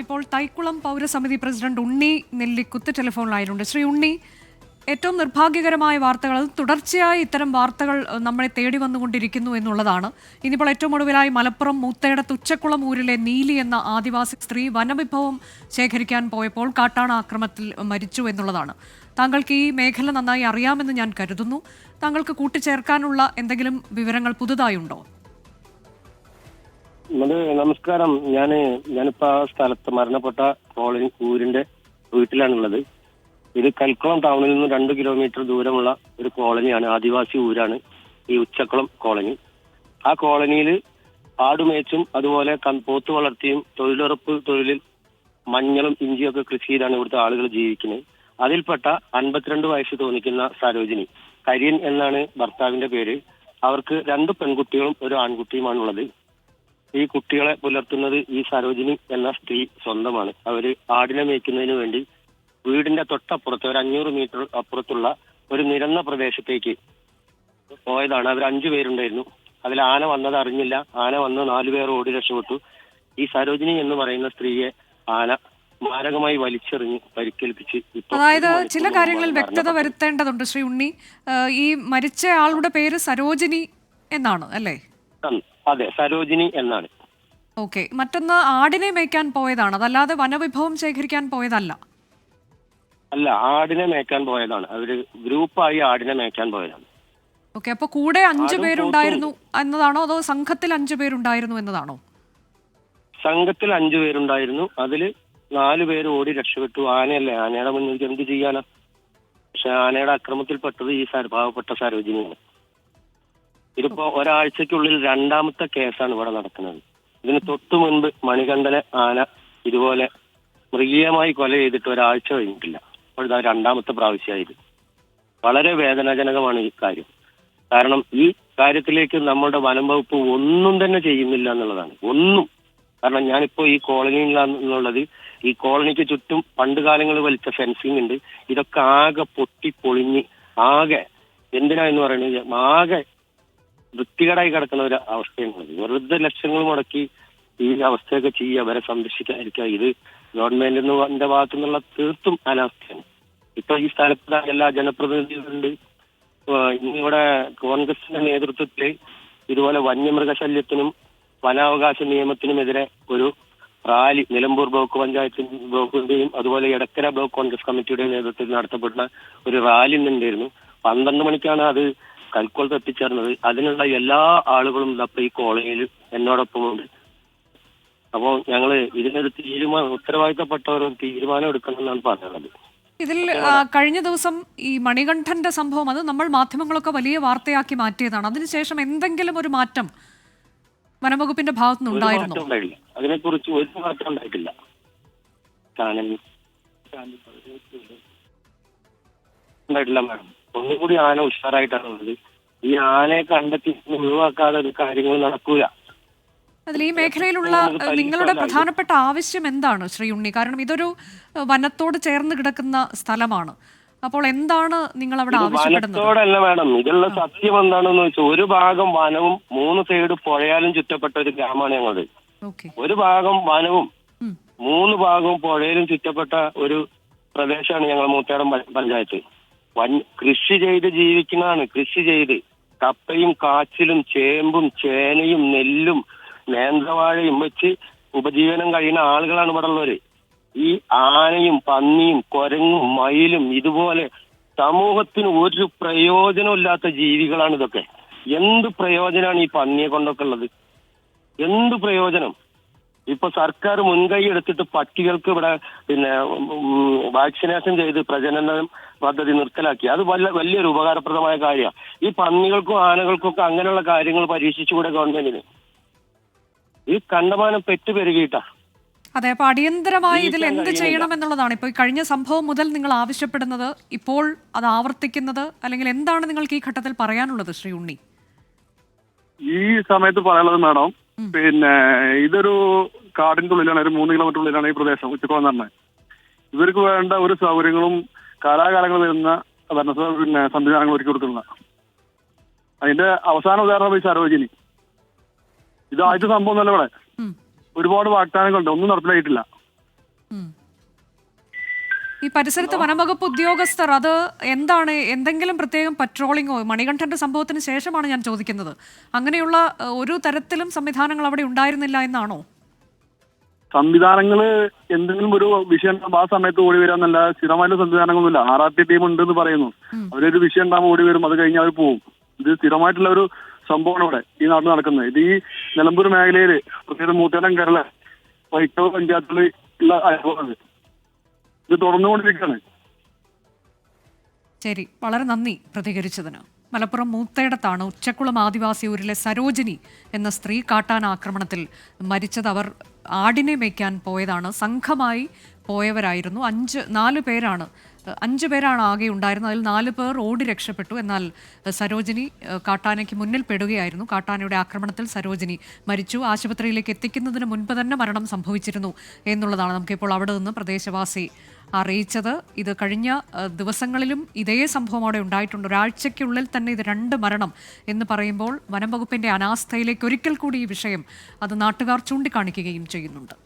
ഇപ്പോൾ തൈക്കുളം പൗരസമിതി പ്രസിഡന്റ് ഉണ്ണി നെല്ലിക്കുത്ത് ടെലിഫോണിലായിട്ടുണ്ട്. ശ്രീ ഉണ്ണി, ഏറ്റവും നിർഭാഗ്യകരമായ വാർത്തകൾ, തുടർച്ചയായി ഇത്തരം വാർത്തകൾ നമ്മളെ തേടി വന്നുകൊണ്ടിരിക്കുന്നു എന്നുള്ളതാണ്. ഇനിയിപ്പോൾ ഏറ്റവും ഒടുവിലായി മലപ്പുറം മൂത്തേടത്ത് ഉച്ചക്കുളം ഊരിലെ നീലി എന്ന ആദിവാസി സ്ത്രീ വനവിഭവം ശേഖരിക്കാൻ പോയപ്പോൾ കാട്ടാന ആക്രമണത്തിൽ മരിച്ചു എന്നുള്ളതാണ്. താങ്കൾക്ക് ഈ മേഖല നന്നായി അറിയാമെന്ന് ഞാൻ കരുതുന്നു. താങ്കൾക്ക് കൂട്ടിച്ചേർക്കാനുള്ള എന്തെങ്കിലും വിവരങ്ങൾ പുതുതായുണ്ടോ? നമസ്കാരം. ഞാനിപ്പോ ആ സ്ഥലത്ത് മരണപ്പെട്ട കോളനി ഊരിന്റെ വീട്ടിലാണുള്ളത്. ഇത് കൽക്കുളം ടൗണിൽ നിന്ന് 2 കിലോമീറ്റർ ദൂരമുള്ള ഒരു കോളനിയാണ്, ആദിവാസി ഊരാണ് ഈ ഉച്ചക്കുളം കോളനി. ആ കോളനിയിൽ ആടുമേച്ചും അതുപോലെ പോത്ത് വളർത്തിയും തൊഴിലുറപ്പ് തൊഴിലിൽ മഞ്ഞളും ഇഞ്ചിയൊക്കെ കൃഷി ചെയ്താണ് ഇവിടുത്തെ ആളുകൾ ജീവിക്കുന്നത്. അതിൽപ്പെട്ട 52 വയസ്സ് തോന്നിക്കുന്ന സരോജിനി, കരിയൻ എന്നാണ് ഭർത്താവിന്റെ പേര്. അവർക്ക് 2 പെൺകുട്ടികളും ഒരു ആൺകുട്ടിയുമാണുള്ളത്. ഈ കുട്ടികളെ പുലർത്തുന്നത് ഈ സരോജിനി എന്ന സ്ത്രീ സ്വന്തമാണ്. അവര് ആടിനെ മേയ്ക്കുന്നതിന് വേണ്ടി വീടിന്റെ തൊട്ടപ്പുറത്ത് ഒരു 500 മീറ്റർ അപ്പുറത്തുള്ള ഒരു നിരന്ന പ്രദേശത്തേക്ക് പോയതാണ്. അവർ 5 പേരുണ്ടായിരുന്നു. അതിൽ ആന വന്നത് അറിഞ്ഞില്ല. ആന വന്ന് 4 പേർ ഓടി രക്ഷപ്പെട്ടു. ഈ സരോജിനി എന്ന് പറയുന്ന സ്ത്രീയെ ആന മാരകമായി വലിച്ചെറിഞ്ഞ് പരിക്കേൽപ്പിച്ച്. അതായത് ചില കാര്യങ്ങളിൽ വ്യക്തത വരുത്തേണ്ടതുണ്ട് ശ്രീ ഉണ്ണി. ഈ മരിച്ച ആളുടെ പേര് സരോജിനി എന്നാണ് അല്ലേ? അതെ, സരോജിനി എന്നാണ്. ഓക്കെ. മറ്റൊന്ന് ആടിനെ മേയ്ക്കാൻ പോയതാണ്, അതല്ലാതെ വനവിഭവം ശേഖരിക്കാൻ പോയതല്ല. അല്ല, ആടിനെ മേയ്ക്കാൻ പോയതാണ്. അവര് ഗ്രൂപ്പായി ആടിനെ മേയ്ക്കാൻ പോയതാണ്. ഓക്കെ. അപ്പൊ കൂടെ 5 പേരുണ്ടായിരുന്നു എന്നതാണോ, അതോ സംഘത്തിൽ 5 പേരുണ്ടായിരുന്നു എന്നതാണോ? സംഘത്തിൽ 5 പേരുണ്ടായിരുന്നു. അതില് 4 പേര് ഓടി രക്ഷപ്പെട്ടു. ആനയല്ലേ, ആനയുടെ മുന്നിൽ എന്ത് ചെയ്യാനാ? പക്ഷെ ആനയുടെ അക്രമത്തിൽപ്പെട്ടത് ഈ പാവപ്പെട്ട സരോജിനിയാണ്. ഇതിപ്പോ ഒരാഴ്ചക്കുള്ളിൽ 2ാമത്തെ കേസാണ് ഇവിടെ നടക്കുന്നത്. ഇതിന് തൊട്ടു മുൻപ് മണികണ്ഠനെ ആന ഇതുപോലെ മൃഗീയമായി കൊല ചെയ്തിട്ട് ഒരാഴ്ച കഴിഞ്ഞിട്ടില്ല. അപ്പോൾ ഇതാ 2ാമത്തെ പ്രാവശ്യമായത്. വളരെ വേദനാജനകമാണ് ഈ കാര്യം. കാരണം ഈ കാര്യത്തിലേക്ക് നമ്മുടെ വനം വകുപ്പ് ഒന്നും തന്നെ ചെയ്യുന്നില്ല എന്നുള്ളതാണ്. ഒന്നും. കാരണം ഞാനിപ്പോ ഈ കോളനിയിലാണുള്ളത്. ഈ കോളനിക്ക് ചുറ്റും പണ്ട് കാലങ്ങളിൽ വലിച്ച ഫെൻസിങ് ഉണ്ട്. ഇതൊക്കെ ആകെ പൊട്ടി പൊളിഞ്ഞ് ആകെ എന്തിനാ എന്ന് പറയുന്നത് ആകെ വൃത്തികേടായി കിടക്കുന്ന ഒരു അവസ്ഥയാണുള്ളത്. വെറുതെ ലക്ഷങ്ങൾ മുടക്കി ഈ അവസ്ഥയൊക്കെ ചെയ്യുക, അവരെ സംരക്ഷിക്കാതിരിക്കുക, ഇത് ഗവൺമെന്റിന്റെ ഭാഗത്തു നിന്നുള്ള തീർത്തും അനാസ്ഥയാണ്. ഇപ്പൊ ഈ സ്ഥലത്ത് എല്ലാ ജനപ്രതിനിധികളുണ്ട്. ഇവിടെ കോൺഗ്രസിന്റെ നേതൃത്വത്തിൽ ഇതുപോലെ വന്യമൃഗശല്യത്തിനും വനാവകാശ നിയമത്തിനുമെതിരെ ഒരു റാലി നിലമ്പൂർ ബ്ലോക്ക് പഞ്ചായത്ത് ബ്ലോക്കിന്റെയും അതുപോലെ എടക്കര ബ്ലോക്ക് കോൺഗ്രസ് കമ്മിറ്റിയുടെയും നേതൃത്വത്തിൽ നടത്തപ്പെടുന്ന ഒരു റാലി ഇന്നുണ്ടായിരുന്നു. 12 മണിക്കാണ് അത് കൽക്കോളത്ത് എത്തിച്ചേർന്നത്. അതിനുള്ള എല്ലാ ആളുകളും ഇപ്പൊ ഈ കോളനിയിൽ എന്നോടൊപ്പമുണ്ട്. അപ്പോൾ ഞങ്ങള് ഇതിനൊരു ഉത്തരവാദിത്തപ്പെട്ട ഒരു തീരുമാനം എടുക്കണമെന്നാണ് പറയുന്നത്. ഇതിൽ കഴിഞ്ഞ ദിവസം ഈ മണികണ്ഠന്റെ സംഭവം, അത് നമ്മൾ മാധ്യമങ്ങളൊക്കെ വലിയ വാർത്തയാക്കി മാറ്റിയതാണ്. അതിനുശേഷം എന്തെങ്കിലും ഒരു മാറ്റം വനംവകുപ്പിന്റെ ഭാഗത്തുനിന്നുണ്ടായിരുന്നു? അതിനെക്കുറിച്ച് ഒരു മാറ്റം ഉണ്ടായിട്ടില്ല. ഉണ്ടായിട്ടില്ല മാഡം. ഒന്നുകൂടി ആന ഉഷാറായിട്ടാണ് ഉള്ളത്. ഈ ആനയെ കണ്ടെത്തി ഒഴിവാക്കാതെ ഒരു കാര്യങ്ങൾ നടക്കൂല. അതിൽ ഈ മേഖലയിലുള്ള നിങ്ങളുടെ പ്രധാനപ്പെട്ട ആവശ്യം എന്താണ് ശ്രീ ഉണ്ണി? കാരണം ഇതൊരു വനത്തോട് ചേർന്ന് കിടക്കുന്ന സ്ഥലമാണ്. അപ്പോൾ എന്താണ് നിങ്ങൾ അവിടെ ആവശ്യപ്പെടുന്നത്? വനത്തോടല്ല മാഡം, ഇതിലുള്ള സത്യം എന്താണെന്ന് വെച്ചാൽ ഒരു ഭാഗം വനവും 3 സൈഡ് പുഴയാലും ചുറ്റപ്പെട്ട ഒരു ഗ്രാമമാണ് ഞങ്ങളത്. ഒരു ഭാഗം വനവും 3 ഭാഗവും പുഴയിലും ചുറ്റപ്പെട്ട ഒരു പ്രദേശമാണ് ഞങ്ങൾ മൂത്തേടം പഞ്ചായത്ത്. കൃഷി ചെയ്ത് ജീവിക്കുന്നതാണ്. കൃഷി ചെയ്ത് കപ്പയും കാച്ചിലും ചേമ്പും ചേനയും നെല്ലും നേന്ത്രവാഴയും വെച്ച് ഉപജീവനം കഴിയുന്ന ആളുകളാണ് ഇവിടെ ഉള്ളവര്. ഈ ആനയും പന്നിയും കുരങ്ങും മയിലും ഇതുപോലെ സമൂഹത്തിന് ഒരു പ്രയോജനമില്ലാത്ത ജീവികളാണ് ഇതൊക്കെ. എന്ത് പ്രയോജനമാണ് ഈ പന്നിയെ കൊണ്ടൊക്കെ ഉള്ളത്? എന്ത് പ്രയോജനം? ഇപ്പൊ സർക്കാർ മുൻകൈ എടുത്തിട്ട് പട്ടികൾക്ക് ഇവിടെ വാക്സിനേഷൻ ചെയ്ത് പ്രജനന പദ്ധതി നിർത്തലാക്കി. അത് വലിയൊരു ഉപകാരപ്രദമായ കാര്യമാണ്. ഈ പന്നികൾക്കും ആനകൾക്കും ഒക്കെ അങ്ങനെയുള്ള കാര്യങ്ങൾ പരീക്ഷിച്ചുകൂടെ ഗവൺമെന്റിന്? ഈ കണ്ടമാനം പെറ്റ് പെരുകിയിട്ടാ. അതെ. അപ്പൊ അടിയന്തരമായി ഇതിൽ എന്ത് ചെയ്യണം എന്നുള്ളതാണ് ഇപ്പോൾ കഴിഞ്ഞ സംഭവം മുതൽ നിങ്ങൾ ആവശ്യപ്പെടുന്നത്, ഇപ്പോൾ അത് ആവർത്തിക്കുന്നത്, അല്ലെങ്കിൽ എന്താണ് നിങ്ങൾക്ക് ഈ ഘട്ടത്തിൽ പറയാനുള്ളത് ശ്രീ ഉണ്ണി? ഈ സമയത്ത് പറയാനുള്ളത് മാഡം, ഇതൊരു കാടിന്റെ ഉള്ളിലാണ്, ഒരു 3 കിലോമീറ്റർ ഉള്ളിലാണ് ഈ പ്രദേശം ഉച്ചക്കുളം എന്ന് പറഞ്ഞത്. ഇവർക്ക് വേണ്ട ഒരു സൗകര്യങ്ങളും കാലാകാലങ്ങൾ വരുന്ന സംവിധാനങ്ങൾ ഒരുക്കി കൊടുക്കുന്ന അതിന്റെ അവസാന ഉദാഹരണം ഈ സരോജിനി. ഇത് ആദ്യത്തെ സംഭവം തന്നെ. ഇവിടെ ഒരുപാട് വാഗ്ദാനങ്ങളുണ്ട്, ഒന്നും നടപ്പിലായിട്ടില്ല. ഈ പരിസരത്ത് വനംവകുപ്പ് ഉദ്യോഗസ്ഥർ അത് എന്താണ്, എന്തെങ്കിലും പ്രത്യേകം പട്രോളിങ്ങോ? മണികണ്ഠന്റെ സംഭവത്തിന് ശേഷമാണ് ഞാൻ ചോദിക്കുന്നത്. അങ്ങനെയുള്ള ഒരു തരത്തിലും സംവിധാനങ്ങൾ അവിടെ ഉണ്ടായിരുന്നില്ല എന്നാണോ? സംവിധാനങ്ങള് എന്തെങ്കിലും ഒരു വിഷയം ഉണ്ടാകുമ്പോൾ ആ സമയത്ത് ഓടി വരാന്നല്ല, സ്ഥിരമായിട്ടുള്ള സംവിധാനങ്ങളൊന്നുമില്ല. RRT ടീം ഉണ്ട് എന്ന് പറയുന്നു. അവരൊരു വിഷയം ഉണ്ടാകുമ്പോൾ ഓടി വരും, അത് കഴിഞ്ഞാൽ അവർ പോകും. ഇത് സ്ഥിരമായിട്ടുള്ള ഒരു സംഭവമാണ് ഇവിടെ ഈ നാട്ടിൽ നടക്കുന്നത്. ഇത് ഈ നിലമ്പൂർ മേഖലയിൽ, പ്രത്യേകിച്ച് മൂത്തേടം, കേരള, വൈക്കോ പഞ്ചായത്തുകളിൽ ഉള്ള അനുഭവമാണ്. ഇത് തുറന്നുകൊണ്ടിരിക്കുകയാണ്. ശരി, വളരെ നന്ദി പ്രതികരിച്ചതിന്. മലപ്പുറം മൂത്തേടത്താണ് ഉച്ചക്കുളം ആദിവാസി ഊരിലെ സരോജിനി എന്ന സ്ത്രീ കാട്ടാന ആക്രമണത്തിൽ മരിച്ചത്. അവർ ആടിനെ മേയ്ക്കാൻ പോയതാണ്. സംഘമായി പോയവരായിരുന്നു. 4 പേരാണ് 5 പേരാണ് ആകെ ഉണ്ടായിരുന്നത്. അതിൽ 4 പേർ ഓടി രക്ഷപ്പെട്ടു. എന്നാൽ സരോജിനി കാട്ടാനയ്ക്ക് മുന്നിൽ പെടുകയായിരുന്നു. കാട്ടാനയുടെ ആക്രമണത്തിൽ സരോജിനി മരിച്ചു. ആശുപത്രിയിലേക്ക് എത്തിക്കുന്നതിന് മുൻപ് തന്നെ മരണം സംഭവിച്ചിരുന്നു എന്നുള്ളതാണ് നമുക്കിപ്പോൾ അവിടെ നിന്ന് പ്രദേശവാസി അറിയിച്ചത്. ഇത് കഴിഞ്ഞ ദിവസങ്ങളിലും ഇതേ സംഭവം അവിടെ ഉണ്ടായിട്ടുണ്ട്. ഒരാഴ്ചയ്ക്കുള്ളിൽ തന്നെ ഇത് 2 മരണം എന്ന് പറയുമ്പോൾ വനം വകുപ്പിന്റെ അനാസ്ഥയിലേക്ക് ഒരിക്കൽ കൂടി ഈ വിഷയം അത് നാട്ടുകാർ ചൂണ്ടിക്കാണിക്കുകയും ചെയ്യുന്നുണ്ട്.